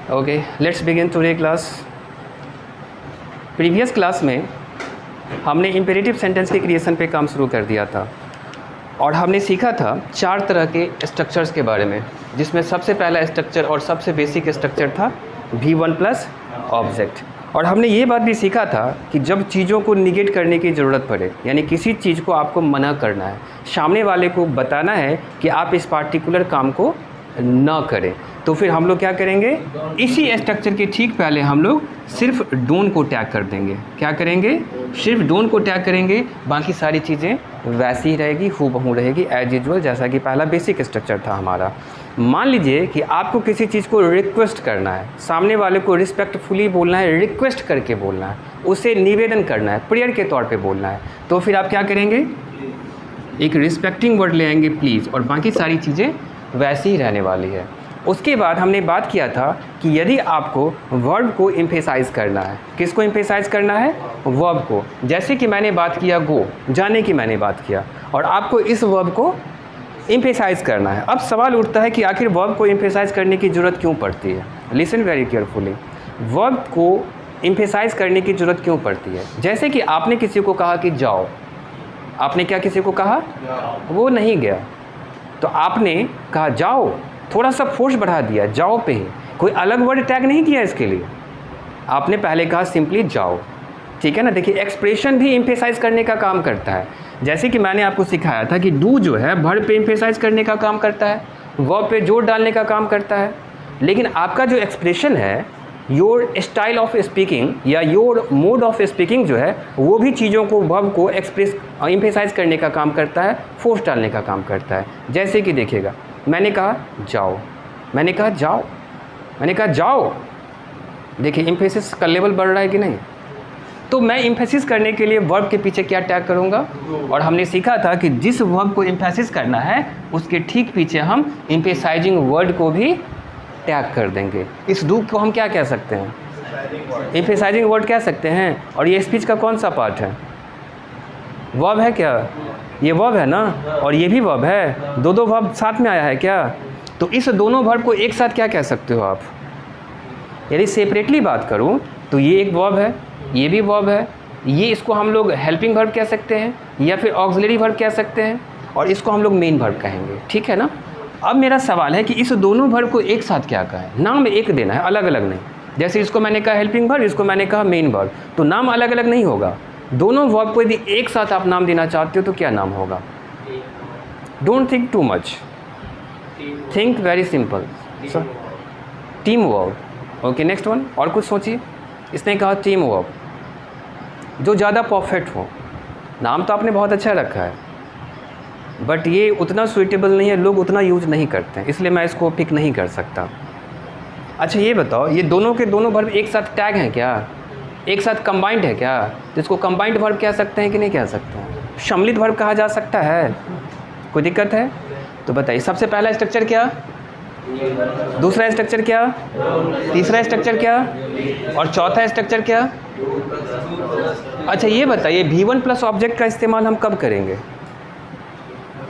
Okay, let's begin today class. Previous class में हमने imperative sentence के क्रिएशन पे काम शुरू कर दिया था और हमने सीखा था 4 तरह के स्ट्रक्चर्स के बारे में, जिसमें सबसे पहला स्ट्रक्चर और सबसे बेसिक स्ट्रक्चर था V1 प्लस ऑब्जेक्ट। और हमने ये बात भी सीखा था कि जब चीज़ों को निगेट करने की ज़रूरत पड़े, यानी किसी चीज़ को आपको मना करना है, सामने वाले को बताना है कि आप इस पार्टिकुलर काम को ना करें, तो फिर हम लोग क्या करेंगे, इसी स्ट्रक्चर के ठीक पहले हम लोग सिर्फ डोंट को टैग कर देंगे। क्या करेंगे? सिर्फ डोंट को टैग करेंगे, बाकी सारी चीज़ें वैसी ही रहेगी, हूबहू रहेगी एज यूजुअल, जैसा कि पहला बेसिक स्ट्रक्चर था हमारा। मान लीजिए कि आपको किसी चीज़ को रिक्वेस्ट करना है, सामने वाले को रिस्पेक्टफुली बोलना है, रिक्वेस्ट करके बोलना है, उसे निवेदन करना है, प्रेयर के तौर पे बोलना है, तो फिर आप क्या करेंगे, एक रिस्पेक्टिंग वर्ड ले आएंगे प्लीज़, और बाकी सारी चीज़ें वैसी ही रहने वाली है। उसके बाद हमने बात किया था कि यदि आपको वर्ब को एम्फेसाइज करना है, किसको एम्फेसाइज करना है? वर्ब को। जैसे कि मैंने बात किया गो, जाने की मैंने बात किया, और आपको इस वर्ब को एम्फेसाइज करना है। अब सवाल उठता है कि आखिर वर्ब को एम्फेसाइज करने की ज़रूरत क्यों पड़ती है? Listen very carefully. वर्ब को एम्फेसाइज करने की ज़रूरत क्यों पड़ती है? जैसे कि आपने किसी को कहा कि जाओ, आपने क्या किसी को कहा? वो नहीं गया, तो आपने कहा जाओ, थोड़ा सा फोर्स बढ़ा दिया जाओ पे ही, कोई अलग वर्ड टैग नहीं किया इसके लिए, आपने पहले कहा सिंपली जाओ। ठीक है ना? देखिए, एक्सप्रेशन भी एम्फेसाइज करने का काम करता है। जैसे कि मैंने आपको सिखाया था कि डू जो है वर्ब पे एम्फेसाइज करने का काम करता है, वर्ब पे जोर डालने का काम करता है, लेकिन आपका जो एक्सप्रेशन है, योर स्टाइल ऑफ स्पीकिंग या योर मोड ऑफ स्पीकिंग जो है, वो भी चीज़ों को वर्ब को एम्फेसाइज करने का काम करता है, फोर्स डालने का काम करता है। जैसे कि देखिएगा, मैंने कहा जाओ, मैंने कहा जाओ, मैंने कहा जाओ, देखिए एम्फेसिस का लेवल बढ़ रहा है कि नहीं? तो मैं एम्फेसिस करने के लिए वर्ब के पीछे क्या टैग करूँगा, और हमने सीखा था कि जिस वर्ब को एम्फेसिस करना है उसके ठीक पीछे हम एम्फेसाइजिंग वर्ड को भी टैग कर देंगे। इस डू को हम क्या कह सकते हैं? एम्फेसाइजिंग वर्ड कह सकते हैं। और ये स्पीच का कौन सा पार्ट है? वर्ब है क्या? ये वर्ब है ना, और ये भी वर्ब है, दो वर्ब साथ में आया है क्या? तो इस दोनों वर्ब को एक साथ क्या कह सकते हो आप? यदि सेपरेटली बात करूं तो ये एक वर्ब है, ये भी वर्ब है, ये इसको हम लोग हेल्पिंग वर्ब कह सकते हैं या फिर ऑक्सिलरी वर्ब कह सकते हैं, और इसको हम लोग मेन वर्ब कहेंगे। ठीक है ना? अब मेरा सवाल है कि इस दोनों वर्ब को एक साथ क्या कहें? नाम एक देना है, अलग अलग नहीं। जैसे इसको मैंने कहा हेल्पिंग वर्ब, इसको मैंने कहा मेन वर्ब, तो नाम अलग अलग नहीं होगा। दोनों वर्ब को यदि एक साथ आप नाम देना चाहते हो तो क्या नाम होगा? Don't think too much, think very simple, team verb. Okay, next one. और कुछ सोचिए। इसने कहा टीम वर्ब, जो ज़्यादा परफेक्ट हो। नाम तो आपने बहुत अच्छा रखा है, बट ये उतना सूटेबल नहीं है, लोग उतना यूज नहीं करते हैं, इसलिए मैं इसको पिक नहीं कर सकता। अच्छा ये बताओ, ये दोनों के दोनों वर्ब एक साथ टैग हैं क्या? एक साथ कंबाइंड है क्या? तो इसको कंबाइंड वर्ब कह सकते हैं कि नहीं कह सकते हैं? सम्मिलित वर्ब कहा जा सकता है? कोई दिक्कत है? तो बताइए, सबसे पहला स्ट्रक्चर क्या, दूसरा स्ट्रक्चर क्या, तीसरा स्ट्रक्चर क्या, और चौथा स्ट्रक्चर क्या? अच्छा ये बताइए, V1 प्लस ऑब्जेक्ट का इस्तेमाल हम कब करेंगे?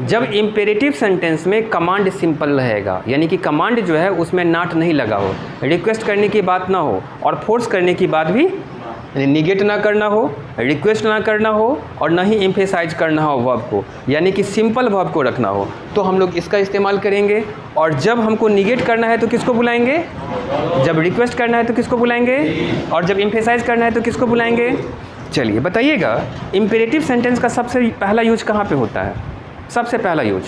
जब इम्पेरेटिव सेंटेंस में कमांड सिंपल रहेगा, यानी कि कमांड जो है उसमें नाट नहीं लगा हो, रिक्वेस्ट करने की बात ना हो, और फोर्स करने की बात भी, निगेट ना करना हो, रिक्वेस्ट ना करना हो, और ना ही एम्फेसाइज करना हो वर्ब को, यानी कि सिंपल वर्ब को रखना हो, तो हम लोग इसका इस्तेमाल करेंगे। और जब हमको निगेट करना है तो किसको बुलाएंगे? जब रिक्वेस्ट करना है तो किसको बुलाएंगे? और जब एम्फेसाइज करना है तो किसको बुलाएंगे? चलिए बताइएगा, इम्पेरेटिव सेंटेंस का सबसे पहला यूज कहाँ पे होता है? सबसे पहला यूज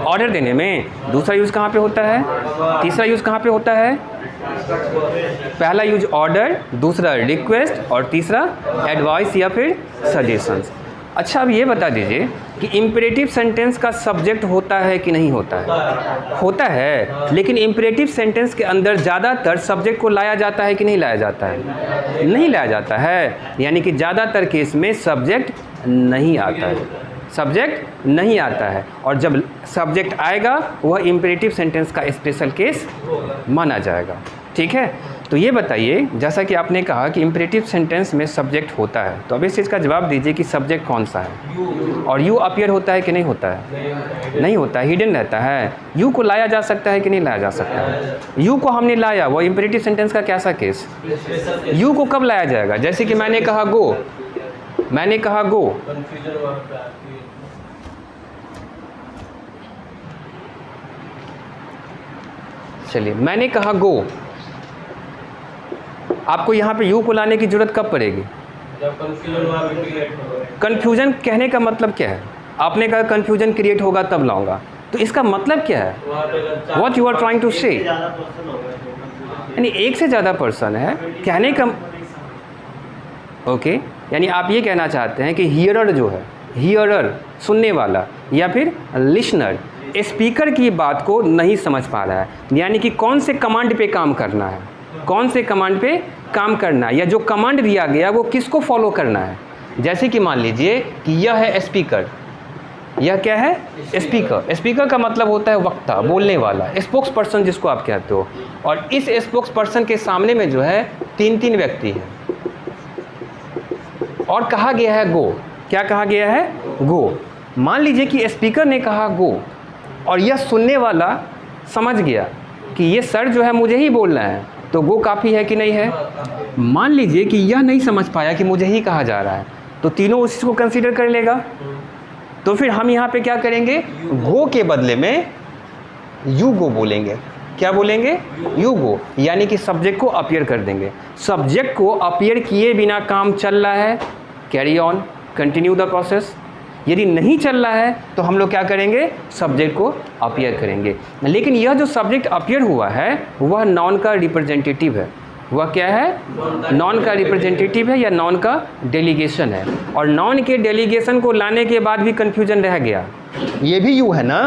ऑर्डर देने में। दूसरा यूज़ कहाँ पे होता है? तीसरा यूज़ कहाँ पे होता है? पहला यूज ऑर्डर, दूसरा रिक्वेस्ट, और तीसरा एडवाइस या फिर सजेशंस। अच्छा अब ये बता दीजिए कि इम्पेरेटिव सेंटेंस का सब्जेक्ट होता है कि नहीं होता है? होता है, लेकिन इम्पेरेटिव सेंटेंस के अंदर ज़्यादातर सब्जेक्ट को लाया जाता है कि नहीं लाया जाता है? नहीं लाया जाता है, यानी कि ज़्यादातर केस में सब्जेक्ट नहीं आता है, सब्जेक्ट नहीं आता है, और जब सब्जेक्ट आएगा वह इम्पेरेटिव सेंटेंस का स्पेशल केस माना जाएगा। ठीक ठीक है। तो ये बताइए, जैसा कि आपने कहा कि इम्परेटिव सेंटेंस में सब्जेक्ट होता है, तो अब इस चीज़ का जवाब दीजिए कि सब्जेक्ट कौन सा है, और यू अपीयर होता है कि नहीं होता है? नहीं होता है, हिडन रहता है। यू को लाया जा सकता है कि नहीं लाया जा सकता है? यू को हमने लाया, वो इम्परेटिव सेंटेंस का कैसा केस? यू को कब लाया जाएगा? जैसे कि मैंने कहा गो, मैंने कहा गो, चलिए मैंने कहा गो, आपको यहाँ पे यू को लाने की जरूरत कब पड़ेगी? कन्फ्यूजन कहने का मतलब क्या है? आपने कहा कन्फ्यूजन क्रिएट होगा तब लाऊंगा, तो इसका मतलब क्या है? What you are trying to say, यानी एक से ज़्यादा पर्सन है कहने का, ओके यानी आप ये कहना चाहते हैं कि हियरर जो है, हियरर सुनने वाला, या फिर लिसनर स्पीकर की बात को नहीं समझ पा रहा है, यानी कि कौन से कमांड पे काम करना है, कौन से कमांड पे काम करना है, या जो कमांड दिया गया वो किसको फॉलो करना है। जैसे कि मान लीजिए कि यह है स्पीकर, यह क्या है? स्पीकर। स्पीकर का मतलब होता है वक्ता, बोलने वाला, स्पोक्स पर्सन जिसको आप कहते हो, और इस स्पोक्स पर्सन के सामने में जो है तीन व्यक्ति हैं, और कहा गया है गो। क्या कहा गया है? गो। मान लीजिए कि स्पीकर ने कहा गो, और यह सुनने वाला समझ गया कि ये सर जो है मुझे ही बोलना है, तो गो काफ़ी है कि नहीं है? मान लीजिए कि यह नहीं समझ पाया कि मुझे ही कहा जा रहा है, तो तीनों उसी को कंसीडर कर लेगा। तो फिर हम यहाँ पे क्या करेंगे? गो के बदले में यू गो बोलेंगे। क्या बोलेंगे? यू गो, यानी कि सब्जेक्ट को अपीयर कर देंगे। सब्जेक्ट को अपीयर किए बिना काम चल रहा है, carry on, continue the process. यदि नहीं चल रहा है तो हम लोग क्या करेंगे? सब्जेक्ट को अपीयर करेंगे। लेकिन यह जो सब्जेक्ट अपीयर हुआ है वह नॉन का रिप्रेजेंटेटिव है। वह क्या है? नॉन का रिप्रेजेंटेटिव है या नॉन का डेलीगेशन है। और नॉन के डेलीगेशन को लाने के बाद भी कन्फ्यूजन रह गया, ये भी यू है ना,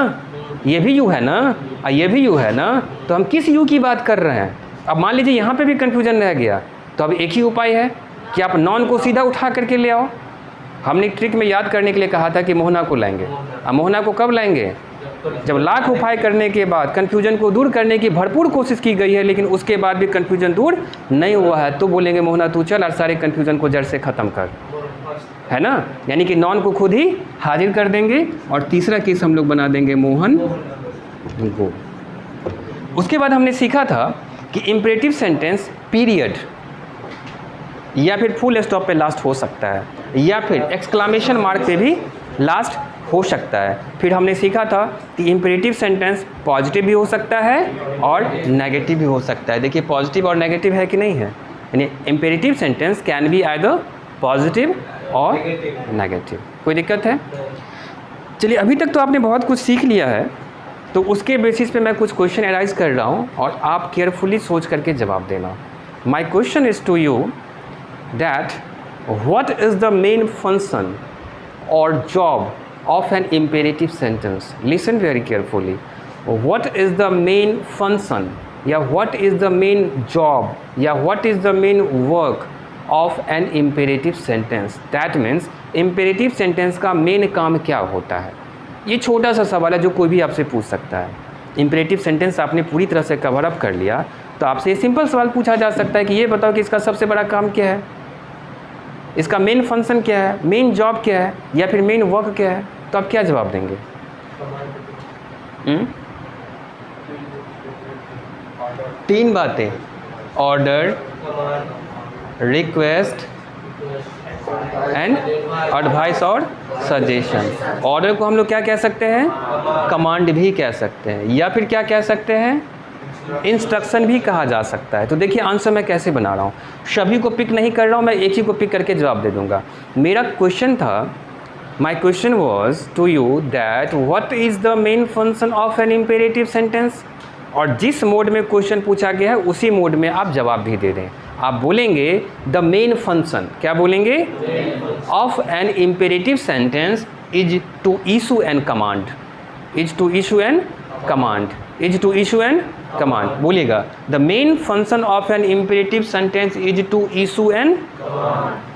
ये भी यू है ना, और ये भी यू है ना, तो हम किस यू की बात कर रहे हैं? अब मान लीजिए यहाँ पे भी कन्फ्यूजन रह गया, तो अब एक ही उपाय है कि आप नॉन को सीधा उठा करके ले आओ। हमने ट्रिक में याद करने के लिए कहा था कि मोहना को लाएंगे। अब मोहना को कब लाएंगे? जब लाख उपाय करने के बाद कन्फ्यूजन को दूर करने की भरपूर कोशिश की गई है, लेकिन उसके बाद भी कन्फ्यूजन दूर नहीं हुआ है, तो बोलेंगे मोहना तू चल और सारे कन्फ्यूजन को जड़ से ख़त्म कर, है ना। यानी कि नॉन को खुद ही हाजिर कर देंगे, और तीसरा केस हम लोग बना देंगे मोहन गो। उसके बाद हमने सीखा था कि इम्परेटिव सेंटेंस पीरियड या फिर फुल स्टॉप पे लास्ट हो सकता है, या फिर एक्सक्लामेशन मार्क पे भी लास्ट हो सकता है। फिर हमने सीखा था कि इम्परेटिव सेंटेंस पॉजिटिव भी हो सकता है और नेगेटिव भी हो सकता है। देखिए पॉजिटिव और नेगेटिव है कि नहीं है, यानी imperative sentence can be either positive और नेगेटिव। कोई दिक्कत है? चलिए अभी तक तो आपने बहुत कुछ सीख लिया है, तो उसके बेसिस पे मैं कुछ क्वेश्चन एराइज कर रहा हूँ और आप केयरफुली सोच करके जवाब देना। My question is to you that what is the main function or job of an imperative sentence? Listen very carefully. What is the main function या what is the main job या what is the main work of an imperative sentence? That means imperative sentence का main काम क्या होता है? ये छोटा सा सवाल है जो कोई भी आपसे पूछ सकता है। imperative sentence आपने पूरी तरह से कवर अप कर लिया, तो आपसे ये सिंपल सवाल पूछा जा सकता है कि ये बताओ कि इसका सबसे बड़ा काम क्या है, इसका मेन फंक्शन क्या है, मेन जॉब क्या है, या फिर मेन वर्क क्या है, तो आप क्या जवाब देंगे? तीन बातें, ऑर्डर, रिक्वेस्ट एंड एडवाइस और सजेशन। ऑर्डर को हम लोग क्या कह सकते हैं? कमांड भी कह सकते हैं, या फिर क्या कह सकते हैं? इंस्ट्रक्शन भी कहा जा सकता है। तो देखिए आंसर मैं कैसे बना रहा हूँ, सभी को पिक नहीं कर रहा हूँ, मैं एक ही को पिक करके जवाब दे दूँगा। मेरा क्वेश्चन था, my question was to you that what is the main function of an imperative sentence, और जिस मोड में क्वेश्चन पूछा गया है उसी मोड में आप जवाब भी दे दें। आप बोलेंगे द मेन फंक्शन, क्या बोलेंगे? Of an imperative sentence is to issue an command, is to issue an command, is to issue an command. बोलिएगा the main function of an imperative sentence is to issue an.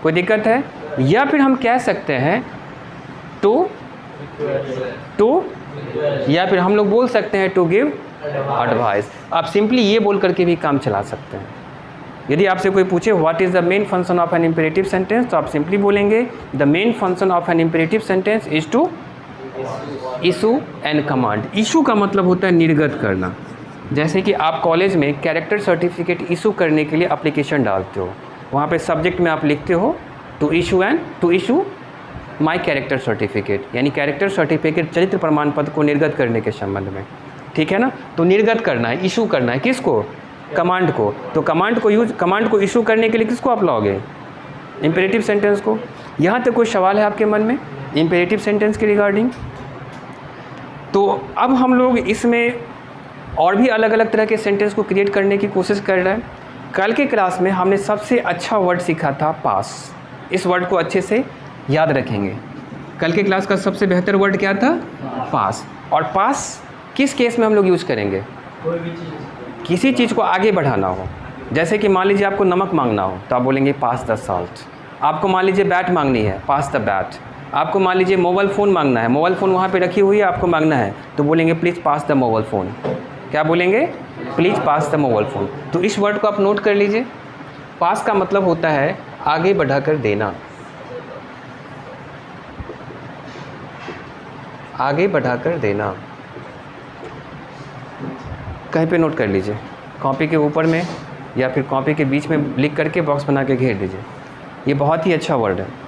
कोई दिक्कत है? या फिर हम कह सकते हैं टू, या फिर हम लोग बोल सकते हैं टू गिव एडवाइस। आप सिंपली ये बोल करके भी काम चला सकते हैं। यदि आपसे कोई पूछे what is the main function of an imperative sentence, तो आप सिंपली बोलेंगे the main function of an imperative sentence is to issue and command. Issue का मतलब होता है निर्गत करना। जैसे कि आप कॉलेज में कैरेक्टर सर्टिफिकेट इशू करने के लिए एप्लीकेशन डालते हो, वहाँ पे सब्जेक्ट में आप लिखते हो to issue my character certificate, यानी कैरेक्टर सर्टिफिकेट चरित्र प्रमाण पत्र को निर्गत करने के संबंध में, ठीक है ना। तो निर्गत करना है, इशू करना है, किसको? कमांड को। तो कमांड को इशू करने के लिए किसको आप लाओगे? इम्पेरेटिव सेंटेंस को। यहाँ तक कोई सवाल है आपके मन में इम्पेरेटिव सेंटेंस के रिगार्डिंग? तो अब हम लोग इसमें और भी अलग अलग तरह के सेंटेंस को क्रिएट करने की कोशिश कर रहे हैं। कल के क्लास में हमने सबसे अच्छा वर्ड सीखा था पास। इस वर्ड को अच्छे से याद रखेंगे। कल के क्लास का सबसे बेहतर वर्ड क्या था? पास। और पास किस केस में हम लोग यूज़ करेंगे? कोई भी चीज़, किसी चीज़ को आगे बढ़ाना हो। जैसे कि मान लीजिए आपको नमक मांगना हो तो आप बोलेंगे पास द सॉल्ट। आपको मान लीजिए बैट मांगनी है, पास द बैट। आपको मान लीजिए मोबाइल फ़ोन मांगना है, मोबाइल फ़ोन वहाँ पे रखी हुई है, आपको मांगना है, तो बोलेंगे please pass the mobile phone. क्या बोलेंगे? Please pass the mobile phone. तो इस वर्ड को आप नोट कर लीजिए। पास का मतलब होता है आगे बढ़ाकर देना, आगे बढ़ाकर देना। कहीं पे नोट कर लीजिए, कॉपी के ऊपर में या फिर कॉपी के बीच में लिख करके बॉक्स बना के घेर दीजिए। ये बहुत ही अच्छा वर्ड है।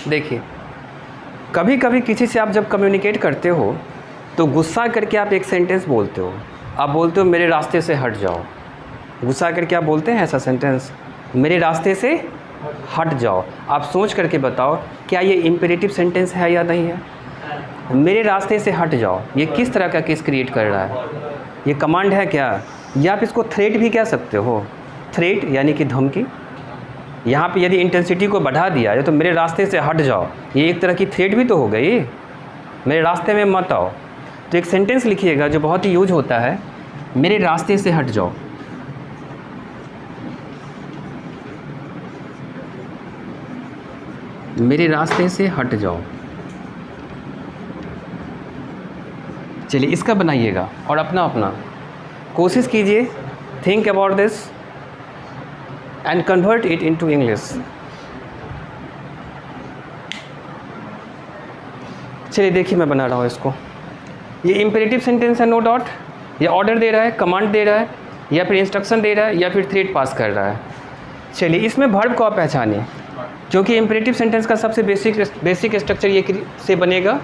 देखिए, कभी कभी किसी से आप जब कम्युनिकेट करते हो तो गुस्सा करके आप एक सेंटेंस बोलते हो। आप बोलते हो मेरे रास्ते से हट जाओ। गुस्सा करके आप बोलते हैं ऐसा सेंटेंस, मेरे रास्ते से हट जाओ। आप सोच करके बताओ क्या ये इम्पेरेटिव सेंटेंस है या नहीं है? मेरे रास्ते से हट जाओ, ये किस तरह का केस क्रिएट कर रहा है? ये कमांड है क्या? या आप इसको थ्रेट भी कह सकते हो। थ्रेट यानी कि धमकी। यहाँ पे यदि इंटेंसिटी को बढ़ा दिया है तो मेरे रास्ते से हट जाओ, ये एक तरह की थ्रेट भी तो हो गई, मेरे रास्ते में मत आओ। तो एक सेंटेंस लिखिएगा जो बहुत ही यूज होता है, मेरे रास्ते से हट जाओ। मेरे रास्ते से हट जाओ। चलिए इसका बनाइएगा और अपना अपना कोशिश कीजिए। Think about this and convert it into English। चलिए देखिए मैं बना रहा हूँ इसको। ये इम्पेरेटिव सेंटेंस है नो डाउट। ये ऑर्डर दे रहा है, कमांड दे रहा है, या फिर इंस्ट्रक्शन दे रहा है, या फिर थ्रेट पास कर रहा है। चलिए इसमें वर्ब को आप पहचानिए, जो कि इम्पेरेटिव सेंटेंस का सबसे बेसिक स्ट्रक्चर ये से बनेगा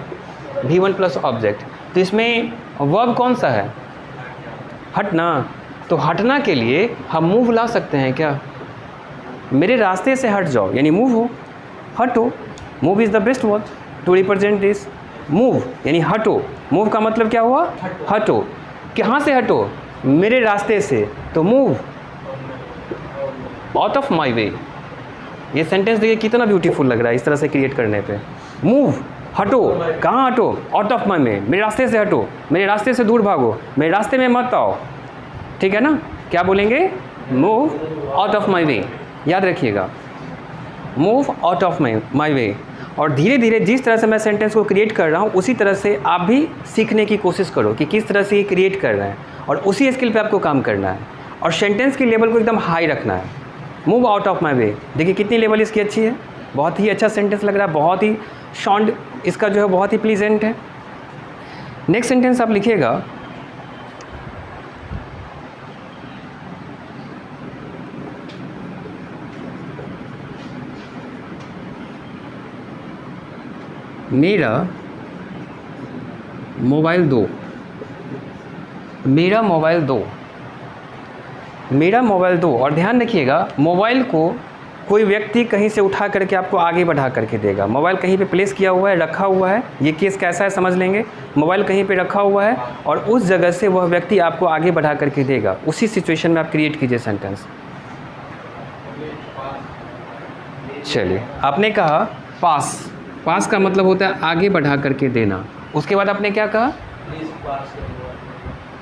V1 प्लस ऑब्जेक्ट। तो इसमें वर्ब कौन सा है? हटना। तो हटना के लिए हम मूव ला सकते हैं क्या? मेरे रास्ते से हट जाओ यानी मूव हो, हटो। Move is the best word to represent this. Move यानी हटो। मूव का मतलब क्या हुआ? हटो। कहाँ से हटो? मेरे रास्ते से। तो मूव आउट ऑफ माई वे। ये सेंटेंस देखिए कितना ब्यूटीफुल लग रहा है इस तरह से क्रिएट करने पे। मूव हटो, कहाँ हटो? आउट ऑफ माई वे, मेरे रास्ते से हटो, मेरे रास्ते से दूर भागो, मेरे रास्ते में मत आओ। ठीक है ना? क्या बोलेंगे? मूव आउट ऑफ माई वे। याद रखिएगा, मूव आउट ऑफ माई वे। और धीरे धीरे जिस तरह से मैं सेंटेंस को क्रिएट कर रहा हूँ उसी तरह से आप भी सीखने की कोशिश करो कि किस तरह से ये क्रिएट कर रहे हैं, और उसी स्किल पे आपको काम करना है और सेंटेंस की लेवल को एकदम हाई रखना है। मूव आउट ऑफ माई वे, देखिए कितनी लेवल इसकी अच्छी है। बहुत ही अच्छा सेंटेंस लग रहा है, बहुत ही साउंड इसका जो है बहुत ही प्लीजेंट है। नेक्स्ट सेंटेंस आप लिखिएगा, मेरा मोबाइल दो। मेरा मोबाइल दो। मेरा मोबाइल दो। और ध्यान रखिएगा मोबाइल को कोई व्यक्ति कहीं से उठा करके आपको आगे बढ़ा करके देगा। मोबाइल कहीं पे प्लेस किया हुआ है, रखा हुआ है, ये केस कैसा है समझ लेंगे। मोबाइल कहीं पे रखा हुआ है और उस जगह से वह व्यक्ति आपको आगे बढ़ा करके देगा, उसी सिचुएशन में आप क्रिएट कीजिए सेंटेंस। चलिए, आपने कहा पास, पास का मतलब होता है आगे बढ़ा करके देना। उसके बाद आपने क्या कहा?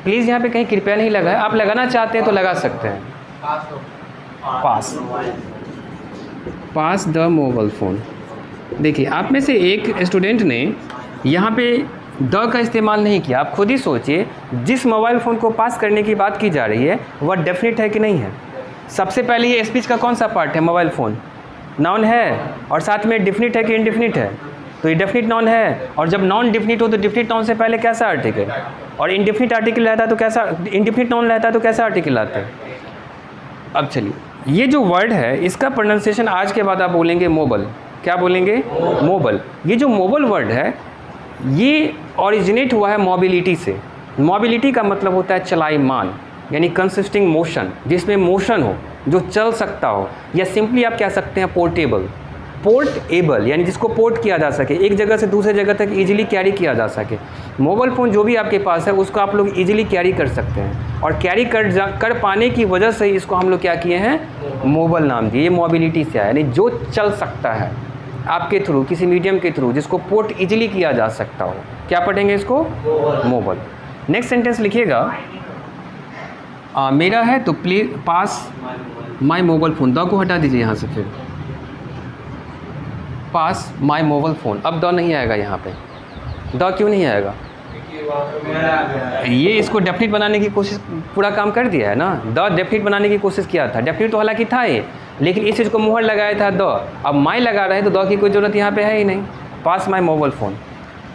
प्लीज़ यहाँ पे कहीं कृपया नहीं लगा है, आप लगाना चाहते हैं तो लगा सकते हैं। पास, पास द मोबाइल फ़ोन। देखिए, आप में से एक स्टूडेंट ने यहाँ पे द का इस्तेमाल नहीं किया। आप खुद ही सोचिए, जिस मोबाइल फ़ोन को पास करने की बात की जा रही है वह डेफिनेट है कि नहीं है? सबसे पहले ये स्पीच का कौन सा पार्ट है? मोबाइल फ़ोन नाउन है, और साथ में डिफिनिट है कि इनडिफिनिट है? तो ये डेफिनिट नाउन है, और जब नॉन डिफिनिट हो तो डिफिनिट नाउन से पहले कैसा आर्टिकल, और इनडिफिनिट आर्टिकल रहता है तो कैसा, इनडिफिनिट नाउन रहता है तो कैसा आर्टिकल आता है? अब चलिए, ये जो वर्ड है इसका प्रोनाउंसिएशन आज के बाद आप बोलेंगे मोबाइल। क्या बोलेंगे? मोबाइल। ये जो मोबाइल वर्ड है ये ओरिजिनेट हुआ है मोबिलिटी से। मोबिलिटी का मतलब होता है चलायमान, यानी कंसिस्टिंग मोशन, जिसमें मोशन हो, जो चल सकता हो, या सिंपली आप कह सकते हैं पोर्टेबल। पोर्टेबल यानी जिसको पोर्ट किया जा सके, एक जगह से दूसरे जगह तक इजीली कैरी किया जा सके। मोबाइल फ़ोन जो भी आपके पास है उसको आप लोग इजीली कैरी कर सकते हैं, और कैरी कर पाने की वजह से ही इसको हम लोग क्या किए हैं? मोबाइल नाम दिए। ये मोबिलिटी से आया, यानी जो चल सकता है आपके थ्रू, किसी मीडियम के थ्रू, जिसको पोर्ट इजीली किया जा सकता हो। क्या पढ़ेंगे इसको? मोबाइल। नेक्स्ट सेंटेंस लिखिएगा, मेरा है तो please pass my mobile phone. The को हटा दीजिए यहाँ से, फिर पास माई मोबाइल फ़ोन। अब द नहीं आएगा यहाँ पे। द क्यों नहीं आएगा? ये इसको डेफिनिट बनाने की कोशिश, पूरा काम कर दिया है ना। द डेफिनिट बनाने की कोशिश किया था। डेफिनिट तो हालांकि था ये, लेकिन इस चीज़ को मुहर लगाया था द। अब माई लगा रहे हैं तो द की कोई ज़रूरत यहाँ पे है ही नहीं। पास माई मोबाइल फ़ोन।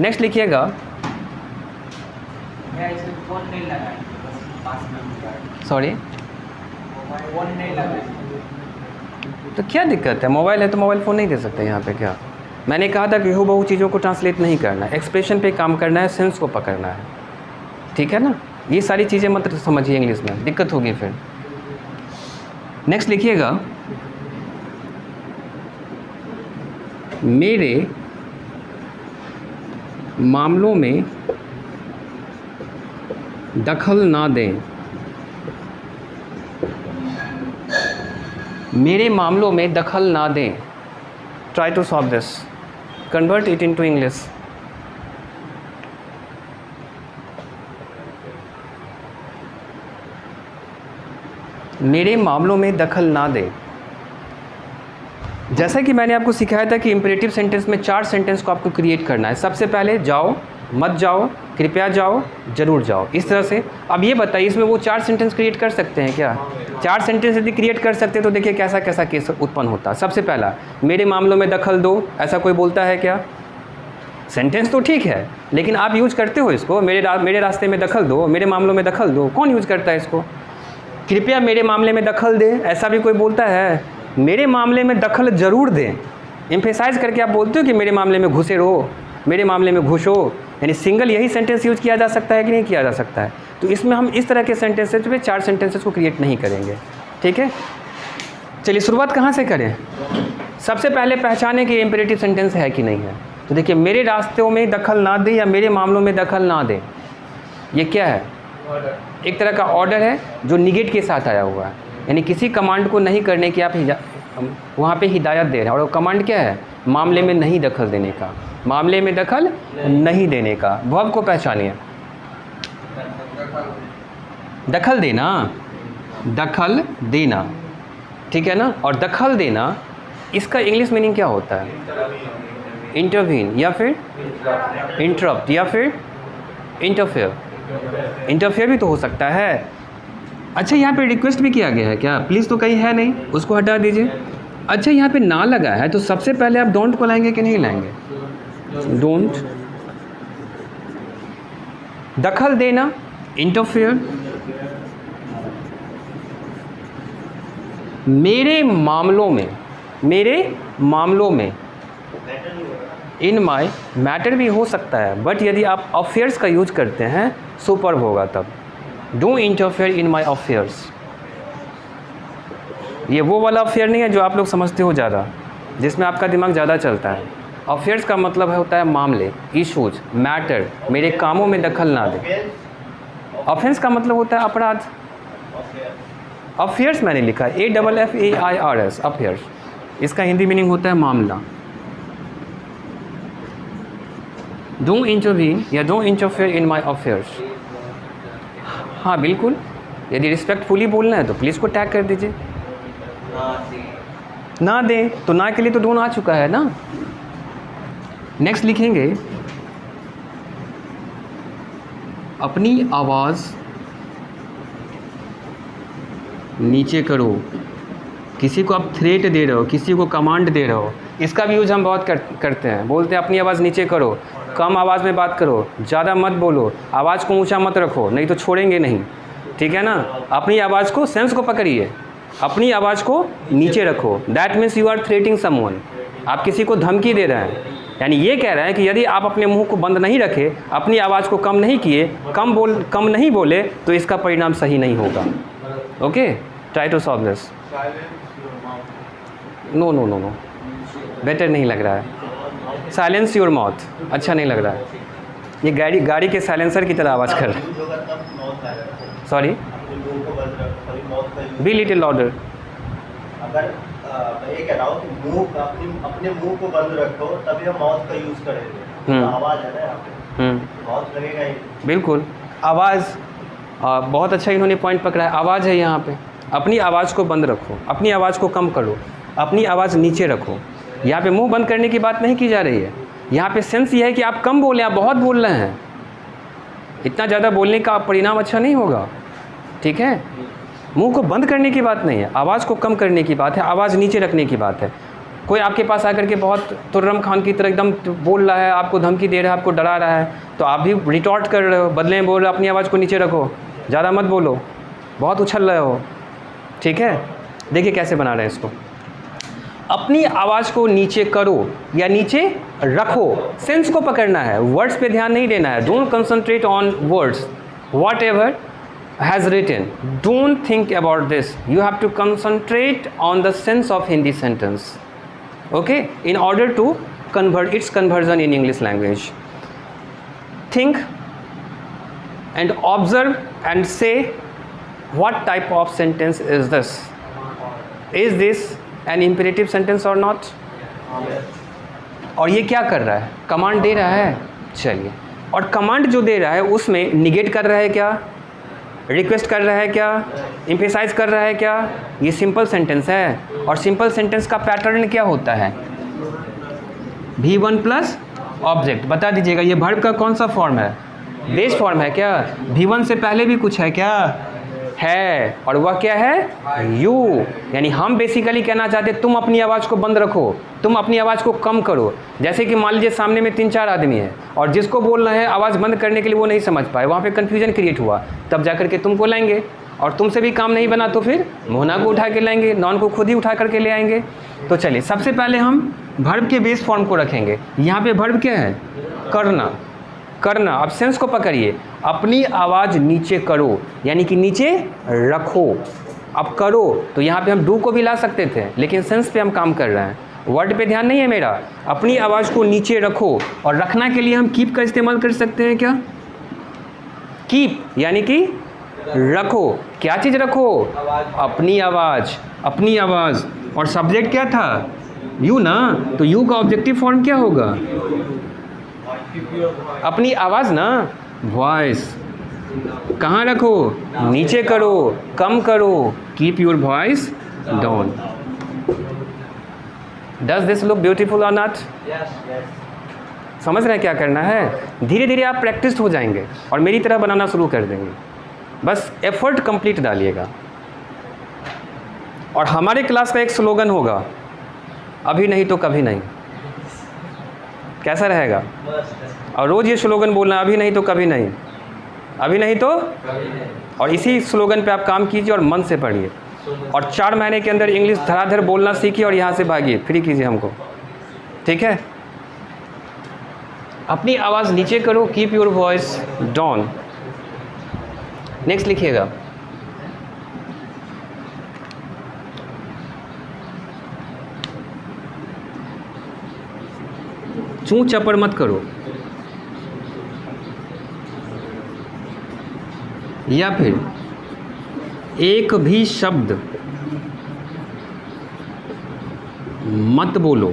नेक्स्ट लिखिएगा, सॉरी, तो क्या दिक्कत है? मोबाइल है तो मोबाइल फ़ोन नहीं दे सकते यहाँ पे क्या? मैंने कहा था कि हूबहू चीज़ों को ट्रांसलेट नहीं करना है, एक्सप्रेशन पे काम करना है, सेंस को पकड़ना है, ठीक है ना। ये सारी चीज़ें मत समझिए इंग्लिश में, दिक्कत होगी फिर। नेक्स्ट लिखिएगा, मेरे मामलों में दखल ना दें। मेरे मामलों में दखल ना दें। Try to solve this, convert it into English. मेरे मामलों में दखल ना दें। जैसा कि मैंने आपको सिखाया था कि इम्पेरेटिव सेंटेंस में 4 सेंटेंस को आपको क्रिएट करना है। सबसे पहले जाओ, मत जाओ, कृपया जाओ, जरूर जाओ, इस तरह से। अब ये बताइए, इसमें वो 4 सेंटेंस क्रिएट कर सकते हैं क्या? 4 सेंटेंस यदि क्रिएट कर सकते तो देखिए कैसा कैसा केस उत्पन्न होता। सबसे पहला, मेरे मामलों में दखल दो, ऐसा कोई बोलता है क्या? सेंटेंस तो ठीक है, लेकिन आप यूज करते हो इसको, मेरे रास्ते में दखल दो, मेरे मामलों में दखल दो, कौन यूज करता है इसको? कृपया मेरे मामले में दखल दें, ऐसा भी कोई बोलता है? मेरे मामले में दखल जरूर दें, एम्फेसाइज करके आप बोलते हो कि मेरे मामले में घुसे रहो, मेरे मामले में घुसो, यानी सिंगल यही सेंटेंस यूज किया जा सकता है कि नहीं किया जा सकता है? तो इसमें हम इस तरह के सेंटेंसेस पे 4 सेंटेंसेस को क्रिएट नहीं करेंगे, ठीक है। चलिए शुरुआत कहाँ से करें? सबसे पहले पहचाने कि इम्पेरेटिव सेंटेंस है कि नहीं है। तो देखिए, मेरे रास्तों में दखल ना दें या मेरे मामलों में दखल ना दें, ये क्या है? एक तरह का ऑर्डर है जो निगेट के साथ आया हुआ है, यानी किसी कमांड को नहीं करने की आप वहाँ पे हिदायत दे रहे हैं। और वो कमांड क्या है? मामले में नहीं दखल देने का, मामले में दखल नहीं देने का। वर्ब को पहचानिए, दखल देना, दखल देना, ठीक है ना। और दखल देना, इसका इंग्लिश मीनिंग क्या होता है? इंटरवीन, या फिर इंटरप्ट, या फिर इंटरफेयर। इंटरफेयर भी तो हो सकता है। अच्छा, यहाँ पे रिक्वेस्ट भी किया गया है क्या? प्लीज़ तो कहीं है नहीं, उसको हटा दीजिए। अच्छा, यहाँ पे ना लगा है तो सबसे पहले आप डोंट को लाएंगे कि नहीं लाएंगे? डोंट। दखल देना, इंटरफेयर। मेरे मामलों में, मेरे मामलों में, इन माई मैटर भी हो सकता है, बट यदि आप अफेयर्स का यूज करते हैं सुपर्ब होगा तब। Don't interfere in my affairs. ये वो वाला अफेयर नहीं है जो आप लोग समझते हो ज़्यादा, जिसमें आपका दिमाग ज़्यादा चलता है। अफेयर्स का मतलब होता है मामले, इशूज, मैटर, मेरे कामों में दखल ना दे। ऑफेंस का मतलब होता है अपराध। अफेयर्स मैंने लिखा है AFFAIRS, अफेयर्स। इसका हिंदी मीनिंग होता है मामला। डोंट इंटरवीन या don't interfere in my affairs. हाँ बिल्कुल, यदि रिस्पेक्टफुली बोलना है तो प्लीज़ को टैग कर दीजिए। ना दें तो ना के लिए तो डोंट आ चुका है ना। नेक्स्ट लिखेंगे अपनी आवाज़ नीचे करो। किसी को आप थ्रेट दे रहे हो, किसी को कमांड दे रहे हो, इसका भी यूज हम बहुत करते हैं। बोलते हैं अपनी आवाज़ नीचे करो, कम आवाज़ में बात करो, ज़्यादा मत बोलो, आवाज़ को ऊंचा मत रखो, नहीं तो छोड़ेंगे नहीं, ठीक है ना। अपनी आवाज़ को, सेंस को पकड़िए, अपनी आवाज़ को नीचे रखो। That means you are threatening someone. आप किसी को धमकी दे रहे हैं, यानी ये कह रहे हैं कि यदि आप अपने मुंह को बंद नहीं रखे, अपनी आवाज़ को कम नहीं किए, कम नहीं बोले, तो इसका परिणाम सही नहीं होगा। Okay, try to solve this. No no no no, better नहीं लग रहा है। साइलेंस योर माउथ, अच्छा नहीं लग रहा है। ये गाड़ी के साइलेंसर की तरह आवाज़ कर रहा है। Sorry, be little louder. अगर मैं ये कह रहा हूँ कि मुंह अपने मुंह को बंद रखो, तभी हम माउथ का यूज़ करेंगे। आवाज़ है ना यहाँ पे, माउथ लगेगा ही। बिल्कुल, आवाज़ बहुत अच्छा इन्होंने पॉइंट पकड़ा है। आवाज़ है यहाँ पे, अपनी आवाज़ को बंद रखो, अपनी आवाज़ को कम करो, अपनी आवाज़ नीचे रखो। यहाँ पे मुंह बंद करने की बात नहीं की जा रही है। यहाँ पे सेंस ये है कि आप कम बोलें, आप बहुत बोल रहे हैं। इतना ज़्यादा बोलने का परिणाम अच्छा नहीं होगा, ठीक है। मुंह को बंद करने की बात नहीं है, आवाज़ को कम करने की बात है, आवाज़ नीचे रखने की बात है। कोई आपके पास आकर के बहुत तुर्रम खान की तरह एकदम बोल रहा है, आपको धमकी दे रहा है, आपको डरा रहा है, तो आप भी रिटॉर्ट कर रहे हो, बदले में बोल रहे हो अपनी आवाज़ को नीचे रखो, ज़्यादा मत बोलो, बहुत उछल रहे हो, ठीक है। देखिए कैसे बना रहे हैं इसको। अपनी आवाज़ को नीचे करो या नीचे रखो, सेंस को पकड़ना है, वर्ड्स पे ध्यान नहीं देना है। Don't concentrate on words, what ever has written, don't think about this, you have to concentrate on the sense of Hindi sentence, okay, in order to convert its conversion in English language. Think and observe and say what type of sentence is this. Is this an imperative sentence or not? और ये क्या कर रहा है, command दे रहा है। चलिए, और कमांड जो दे रहा है उसमें निगेट कर रहा है क्या, रिक्वेस्ट कर रहा है क्या, एम्फेसाइज कर रहा है क्या, ये सिंपल सेंटेंस है। और सिंपल सेंटेंस का पैटर्न क्या होता है, V1 प्लस ऑब्जेक्ट। बता दीजिएगा ये वर्ब का कौन सा फॉर्म है, बेस फॉर्म है क्या, V1 से पहले भी कुछ है क्या, है, और वह क्या है, यू। यानी हम बेसिकली कहना चाहते तुम अपनी आवाज़ को बंद रखो, तुम अपनी आवाज़ को कम करो। जैसे कि मान लीजिए सामने में 3-4 आदमी हैं और जिसको बोल रहे हैं आवाज़ बंद करने के लिए वो नहीं समझ पाए, वहाँ पे कन्फ्यूजन क्रिएट हुआ, तब जा करके तुमको लाएंगे, और तुमसे भी काम नहीं बना तो फिर मोहना को उठा के लाएंगे, नॉन को खुद ही उठा करके ले आएंगे। तो चलिए सबसे पहले हम वर्ब के बेस फॉर्म को रखेंगे। यहाँ पे वर्ब क्या है, करना, करना। अब सेंस को पकड़िए, अपनी आवाज़ नीचे करो यानी कि नीचे रखो। अब करो तो यहाँ पे हम डू को भी ला सकते थे, लेकिन सेंस पे हम काम कर रहे हैं, वर्ड पे ध्यान नहीं है मेरा। अपनी आवाज़ को नीचे रखो, और रखना के लिए हम कीप का इस्तेमाल कर सकते हैं क्या, कीप यानी कि रखो। क्या चीज़ रखो, अपनी आवाज़, अपनी आवाज़। और सब्जेक्ट क्या था, यू ना, तो यू का ऑब्जेक्टिव फॉर्म क्या होगा, अपनी आवाज़ ना, वॉइस। कहाँ रखो, नीचे करो, कम करो, keep your voice down. Does this look beautiful और नॉट? समझ रहे हैं क्या करना है। धीरे धीरे आप प्रैक्टिस हो जाएंगे और मेरी तरह बनाना शुरू कर देंगे। बस एफर्ट कंप्लीट डालिएगा। और हमारे क्लास का एक स्लोगन होगा, अभी नहीं तो कभी नहीं। कैसा रहेगा? और रोज़ ये स्लोगन बोलना, अभी नहीं तो कभी नहीं, अभी नहीं तो। और इसी स्लोगन पे आप काम कीजिए और मन से पढ़िए, और 4 महीने के अंदर इंग्लिश धड़ाधड़ बोलना सीखिए और यहाँ से भागिए, फ्री कीजिए हमको, ठीक है। अपनी आवाज़ नीचे करो, keep your voice down. Next लिखिएगा, चूं चपर मत करो, या फिर एक भी शब्द मत बोलो,